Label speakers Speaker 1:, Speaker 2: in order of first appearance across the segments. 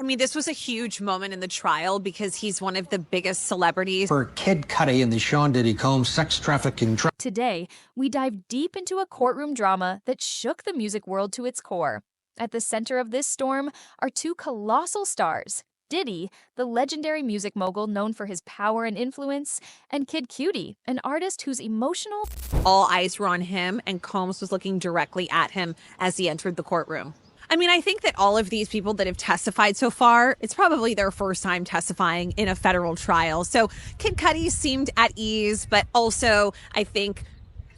Speaker 1: I mean, this was a huge moment in the trial because he's one of the biggest celebrities.
Speaker 2: For Kid Cudi and the Sean Diddy Combs sex trafficking trial.
Speaker 3: Today, we dive deep into a courtroom drama that shook the music world to its core. At the center of this storm are two colossal stars, Diddy, the legendary music mogul known for his power and influence, and Kid Cudi, an artist whose emotional...
Speaker 1: All eyes were on him, and Combs was looking directly at him as he entered the courtroom. I mean, I think that all of these people that have testified so far, it's probably their first time testifying in a federal trial. So Kid Cudi seemed at ease, but also, I think,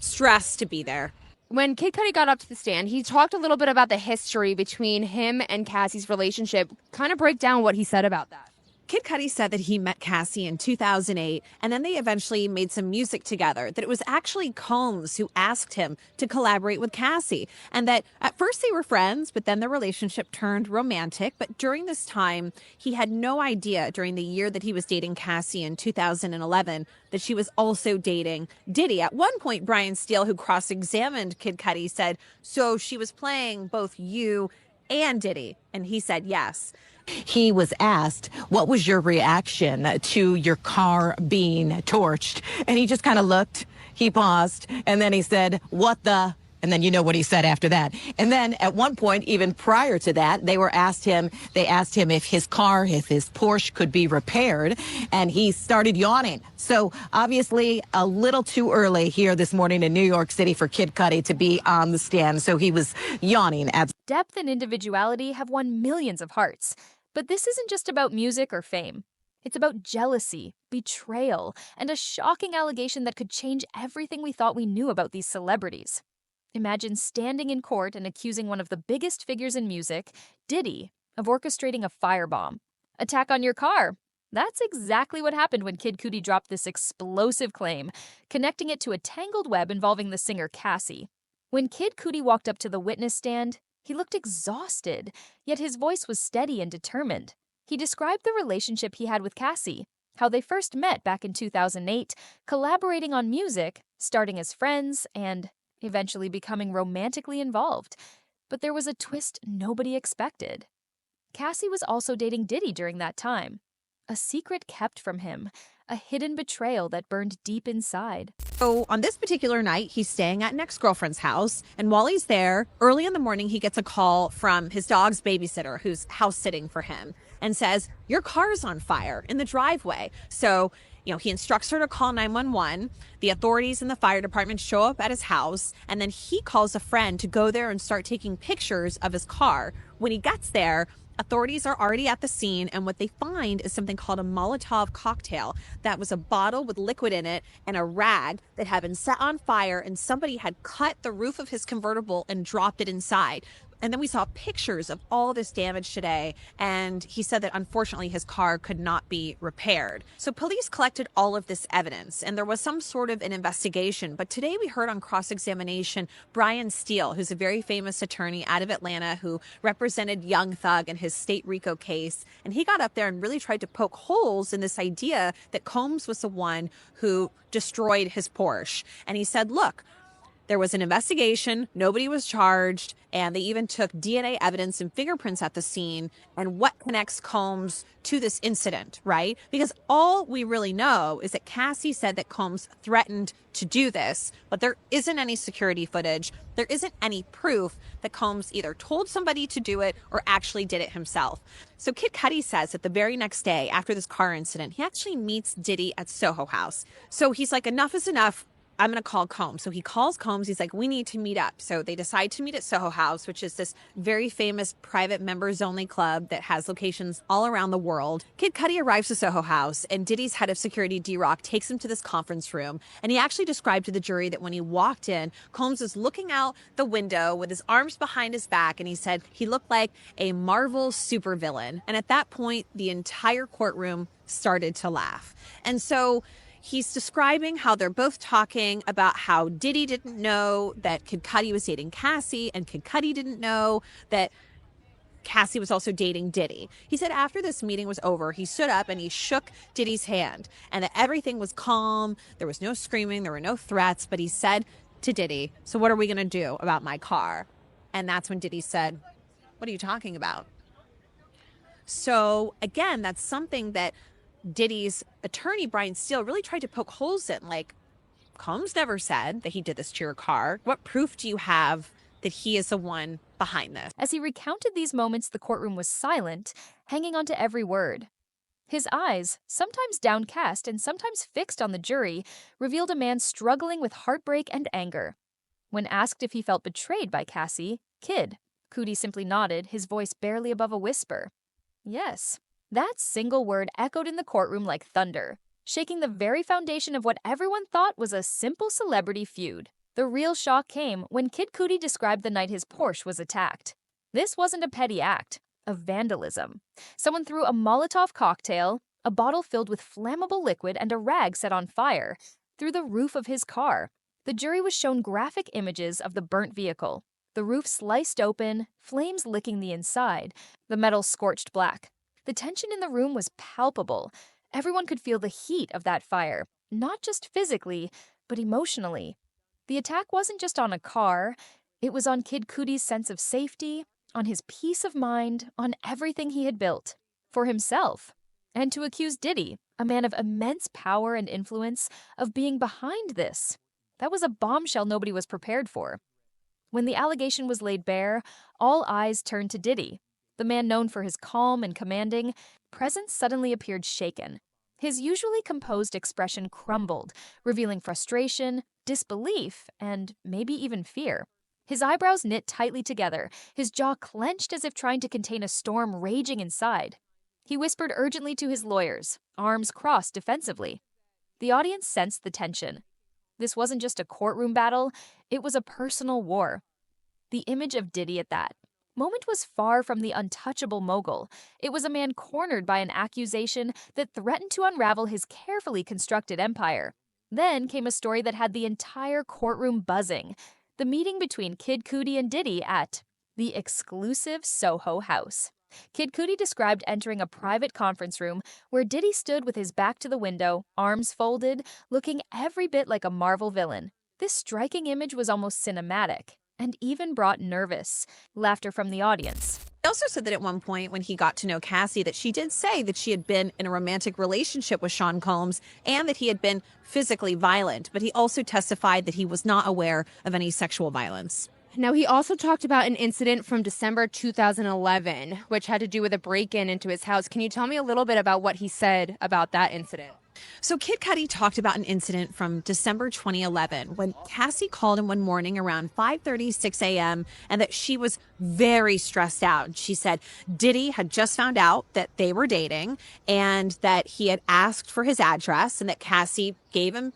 Speaker 1: stressed to be there.
Speaker 4: When Kid Cudi got up to the stand, he talked a little bit about the history between him and Cassie's relationship. Kind of break down what he said about that.
Speaker 1: Kid Cudi said that he met Cassie in 2008, and then they eventually made some music together, that it was actually Combs who asked him to collaborate with Cassie, and that at first they were friends, but then their relationship turned romantic. But during this time, he had no idea during the year that he was dating Cassie in 2011 that she was also dating Diddy. At one point, Brian Steele, who cross-examined Kid Cudi, said, "So she was playing both you and Diddy?" And he said yes.
Speaker 5: He was asked, what was your reaction to your car being torched? And he just kind of looked, he paused, and then he said, what the? And then you know what he said after that. And then at one point, even prior to that, they asked him if his car, if his Porsche could be repaired, and he started yawning. So obviously a little too early here this morning in New York City for Kid Cudi to be on the stand. So he was yawning.
Speaker 3: Depth and individuality have won millions of hearts. But this isn't just about music or fame. It's about jealousy, betrayal, and a shocking allegation that could change everything we thought we knew about these celebrities. Imagine standing in court and accusing one of the biggest figures in music, Diddy, of orchestrating a firebomb. Attack on your car. That's exactly what happened when Kid Cudi dropped this explosive claim, connecting it to a tangled web involving the singer Cassie. When Kid Cudi walked up to the witness stand, he looked exhausted, yet his voice was steady and determined. He described the relationship he had with Cassie, how they first met back in 2008, collaborating on music, starting as friends, and eventually becoming romantically involved. But there was a twist nobody expected. Cassie was also dating Diddy during that time. A secret kept from him, a hidden betrayal that burned deep inside.
Speaker 1: So on this particular night, he's staying at an ex-girlfriend's house. And while he's there, early in the morning, he gets a call from his dog's babysitter who's house sitting for him and says, your car's on fire in the driveway. So, he instructs her to call 911. The authorities and the fire department show up at his house. And then he calls a friend to go there and start taking pictures of his car. When he gets there, authorities are already at the scene, and what they find is something called a Molotov cocktail. That was a bottle with liquid in it and a rag that had been set on fire, and somebody had cut the roof of his convertible and dropped it inside. And then we saw pictures of all this damage today, and he said that unfortunately his car could not be repaired. So police collected all of this evidence, and there was some sort of an investigation. But today we heard on cross-examination Brian Steele, who's a very famous attorney out of Atlanta who represented Young Thug in his state RICO case. And he got up there and really tried to poke holes in this idea that Combs was the one who destroyed his Porsche. And he said, look, there was an investigation, nobody was charged, and they even took DNA evidence and fingerprints at the scene. And what connects Combs to this incident, right? Because all we really know is that Cassie said that Combs threatened to do this, but there isn't any security footage. There isn't any proof that Combs either told somebody to do it or actually did it himself. So Kid Cudi says that the very next day after this car incident, he actually meets Diddy at Soho House. So he's like, enough is enough. I'm going to call Combs. So he calls Combs. He's like, we need to meet up. So they decide to meet at Soho House, which is this very famous private members only club that has locations all around the world. Kid Cudi arrives to Soho House, and Diddy's head of security, D-Rock, takes him to this conference room. And he actually described to the jury that when he walked in, Combs was looking out the window with his arms behind his back. And he said he looked like a Marvel supervillain. And at that point, the entire courtroom started to laugh. And so he's describing how they're both talking about how Diddy didn't know that Kid Cudi was dating Cassie, and Kid Cudi didn't know that Cassie was also dating Diddy. He said after this meeting was over, he stood up and he shook Diddy's hand, and that everything was calm. There was no screaming, there were no threats, but he said to Diddy, so what are we going to do about my car? And that's when Diddy said, what are you talking about? So again, that's something that Diddy's attorney, Brian Steele, really tried to poke holes in. Like, Combs never said that he did this to your car. What proof do you have that he is the one behind this?
Speaker 3: As he recounted these moments, the courtroom was silent, hanging on to every word. His eyes, sometimes downcast and sometimes fixed on the jury, revealed a man struggling with heartbreak and anger. When asked if he felt betrayed by Cassie, Kid, Cudi simply nodded, his voice barely above a whisper. Yes. That single word echoed in the courtroom like thunder, shaking the very foundation of what everyone thought was a simple celebrity feud. The real shock came when Kid Cudi described the night his Porsche was attacked. This wasn't a petty act of vandalism. Someone threw a Molotov cocktail, a bottle filled with flammable liquid, and a rag set on fire through the roof of his car. The jury was shown graphic images of the burnt vehicle, the roof sliced open, flames licking the inside, the metal scorched black. The tension in the room was palpable. Everyone could feel the heat of that fire, not just physically, but emotionally. The attack wasn't just on a car, it was on Kid Cudi's sense of safety, on his peace of mind, on everything he had built. For himself. And to accuse Diddy, a man of immense power and influence, of being behind this. That was a bombshell nobody was prepared for. When the allegation was laid bare, all eyes turned to Diddy. The man known for his calm and commanding presence suddenly appeared shaken. His usually composed expression crumbled, revealing frustration, disbelief, and maybe even fear. His eyebrows knit tightly together, his jaw clenched as if trying to contain a storm raging inside. He whispered urgently to his lawyers, arms crossed defensively. The audience sensed the tension. This wasn't just a courtroom battle, it was a personal war. The image of Diddy at that moment was far from the untouchable mogul. It was a man cornered by an accusation that threatened to unravel his carefully constructed empire. Then came a story that had the entire courtroom buzzing. The meeting between Kid Cudi and Diddy at the exclusive Soho house. Kid Cudi described entering a private conference room where Diddy stood with his back to the window, arms folded, looking every bit like a Marvel villain. This striking image was almost cinematic, and even brought nervous laughter from the audience.
Speaker 1: He also said that at one point when he got to know Cassie that she did say that she had been in a romantic relationship with Sean Combs and that he had been physically violent, but he also testified that he was not aware of any sexual violence.
Speaker 4: Now, he also talked about an incident from December 2011, which had to do with a break-in into his house. Can you tell me a little bit about what he said about that incident?
Speaker 1: So Kid Cudi talked about an incident from December 2011 when Cassie called him one morning around 5:30, 6 a.m. and that she was very stressed out. She said Diddy had just found out that they were dating and that he had asked for his address and that Cassie gave him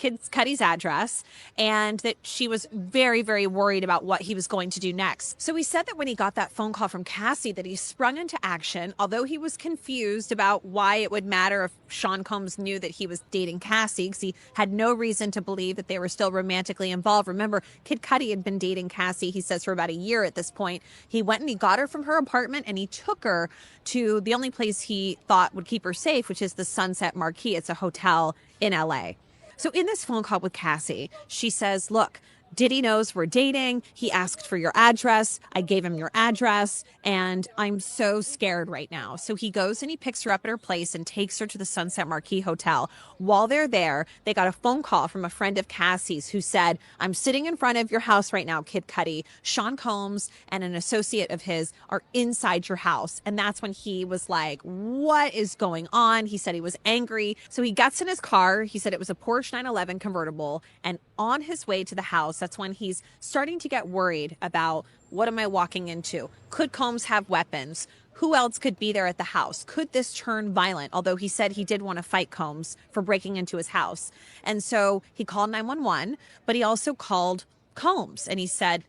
Speaker 1: Kid Cudi's address and that she was very, very worried about what he was going to do next. So he said that when he got that phone call from Cassie that he sprung into action, although he was confused about why it would matter if Sean Combs knew that he was dating Cassie because he had no reason to believe that they were still romantically involved. Remember, Kid Cudi had been dating Cassie, he says, for about a year at this point. He went and he got her from her apartment and he took her to the only place he thought would keep her safe, which is the Sunset Marquis. It's a hotel in LA. So in this phone call with Cassie, she says, look, Diddy knows we're dating. He asked for your address. I gave him your address and I'm so scared right now. So he goes and he picks her up at her place and takes her to the Sunset Marquis Hotel. While they're there, they got a phone call from a friend of Cassie's who said, I'm sitting in front of your house right now, Kid Cudi. Sean Combs and an associate of his are inside your house. And that's when he was like, what is going on? He said he was angry. So he gets in his car. He said it was a Porsche 911 convertible. And on his way to the house, that's when he's starting to get worried about what am I walking into? Could Combs have weapons? Who else could be there at the house? Could this turn violent? Although he said he did want to fight Combs for breaking into his house. And so he called 911, but he also called Combs and he said,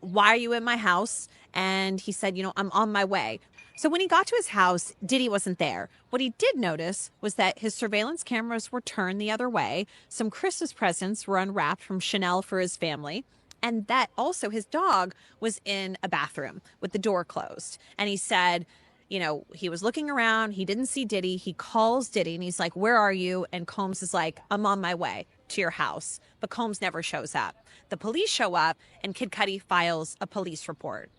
Speaker 1: why are you in my house? And he said, I'm on my way. So when he got to his house, Diddy wasn't there. What he did notice was that his surveillance cameras were turned the other way. Some Christmas presents were unwrapped from Chanel for his family. And that also his dog was in a bathroom with the door closed. And he said, he was looking around. He didn't see Diddy. He calls Diddy and he's like, where are you? And Combs is like, I'm on my way to your house. But Combs never shows up. The police show up and Kid Cudi files a police report.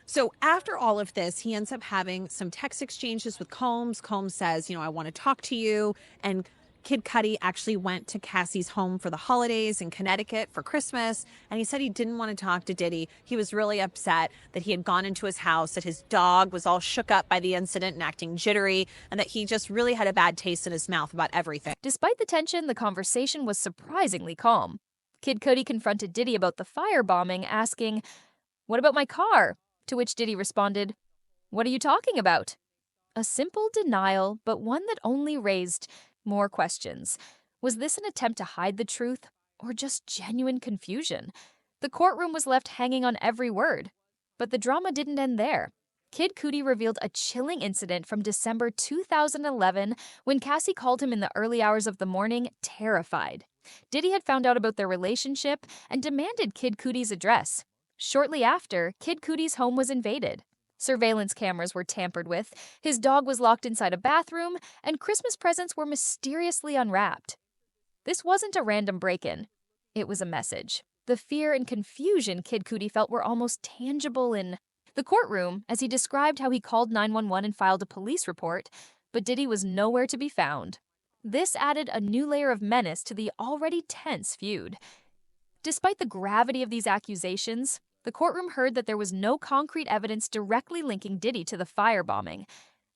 Speaker 1: So after all of this, he ends up having some text exchanges with Combs. Combs says, I want to talk to you. And Kid Cudi actually went to Cassie's home for the holidays in Connecticut for Christmas. And he said he didn't want to talk to Diddy. He was really upset that he had gone into his house, that his dog was all shook up by the incident and acting jittery, and that he just really had a bad taste in his mouth about everything.
Speaker 3: Despite the tension, the conversation was surprisingly calm. Kid Cudi confronted Diddy about the firebombing, asking, "What about my car?" To which Diddy responded, "What are you talking about?" A simple denial, but one that only raised more questions. Was this an attempt to hide the truth, or just genuine confusion? The courtroom was left hanging on every word. But the drama didn't end there. Kid Cudi revealed a chilling incident from December 2011 when Cassie called him in the early hours of the morning, terrified. Diddy had found out about their relationship and demanded Kid Cudi's address. Shortly after, Kid Cudi's home was invaded. Surveillance cameras were tampered with, his dog was locked inside a bathroom, and Christmas presents were mysteriously unwrapped. This wasn't a random break-in. It was a message. The fear and confusion Kid Cudi felt were almost tangible in the courtroom, as he described how he called 911 and filed a police report, but Diddy was nowhere to be found. This added a new layer of menace to the already tense feud. Despite the gravity of these accusations, the courtroom heard that there was no concrete evidence directly linking Diddy to the firebombing.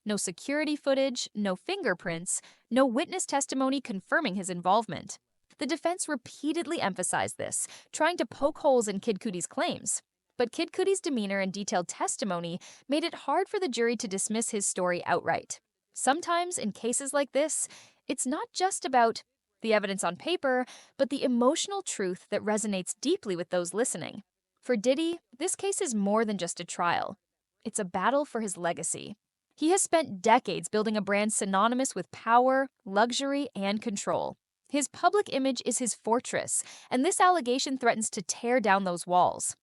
Speaker 3: No security footage, no fingerprints, no witness testimony confirming his involvement. The defense repeatedly emphasized this, trying to poke holes in Kid Cudi's claims. But Kid Cudi's demeanor and detailed testimony made it hard for the jury to dismiss his story outright. Sometimes, in cases like this, it's not just about the evidence on paper, but the emotional truth that resonates deeply with those listening. For Diddy, this case is more than just a trial. It's a battle for his legacy. He has spent decades building a brand synonymous with power, luxury, and control. His public image is his fortress, and this allegation threatens to tear down those walls.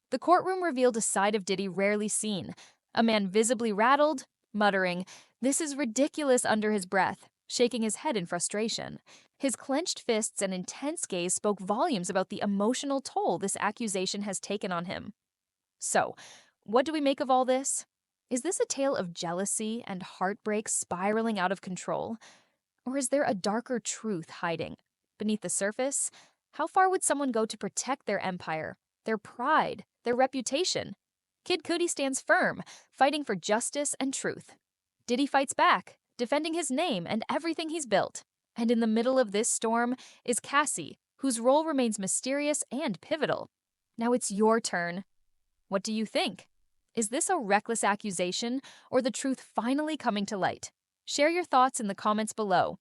Speaker 3: The courtroom revealed a side of Diddy rarely seen, a man visibly rattled, muttering, "This is ridiculous," under his breath, shaking his head in frustration. His clenched fists and intense gaze spoke volumes about the emotional toll this accusation has taken on him. So, what do we make of all this? Is this a tale of jealousy and heartbreak spiraling out of control? Or is there a darker truth hiding beneath the surface? How far would someone go to protect their empire, their pride, their reputation? Kid Cudi stands firm, fighting for justice and truth. Diddy fights back, defending his name and everything he's built. And in the middle of this storm is Cassie, whose role remains mysterious and pivotal. Now it's your turn. What do you think? Is this a reckless accusation or the truth finally coming to light? Share your thoughts in the comments below.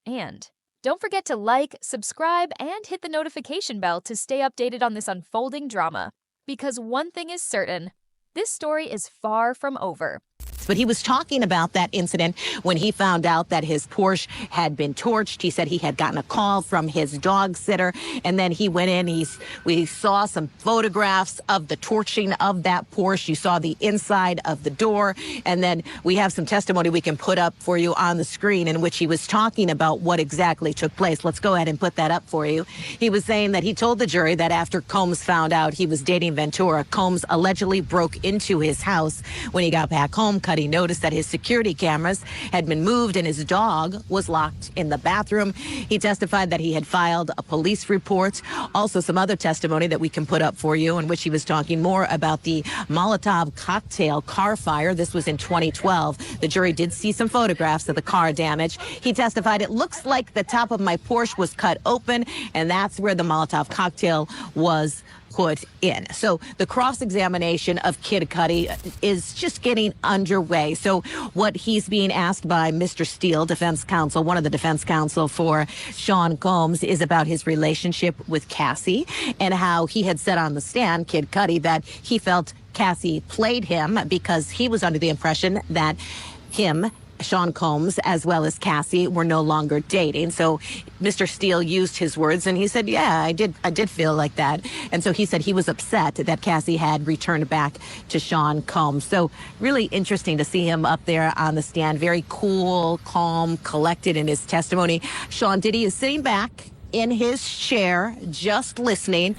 Speaker 3: And don't forget to like, subscribe, and hit the notification bell to stay updated on this unfolding drama. Because one thing is certain, this story is far from over.
Speaker 5: But he was talking about that incident when he found out that his Porsche had been torched. He said he had gotten a call from his dog sitter, and then he went in. We saw some photographs of the torching of that Porsche. You saw the inside of the door, and then we have some testimony we can put up for you on the screen in which he was talking about what exactly took place. Let's go ahead and put that up for you. He was saying that he told the jury that after Combs found out he was dating Ventura, Combs allegedly broke into his house. When he got back home, Cudi noticed that his security cameras had been moved and his dog was locked in the bathroom. He testified that he had filed a police report. Also, some other testimony that we can put up for you in which he was talking more about the Molotov cocktail car fire. This was in 2012. The jury did see some photographs of the car damage. He testified, "It looks like the top of my Porsche was cut open, and that's where the Molotov cocktail was put in." So the cross-examination of Kid Cudi is just getting underway. So what he's being asked by Mr. Steele, defense counsel, one of the defense counsel for Sean Combs, is about his relationship with Cassie and how he had said on the stand, Kid Cudi, that he felt Cassie played him because he was under the impression that Sean Combs, as well as Cassie, were no longer dating. So Mr. Steele used his words, and he said, "Yeah, I did feel like that." And so he said he was upset that Cassie had returned back to Sean Combs. So really interesting to see him up there on the stand, very cool, calm, collected in his testimony. Sean Diddy is sitting back in his chair, just listening.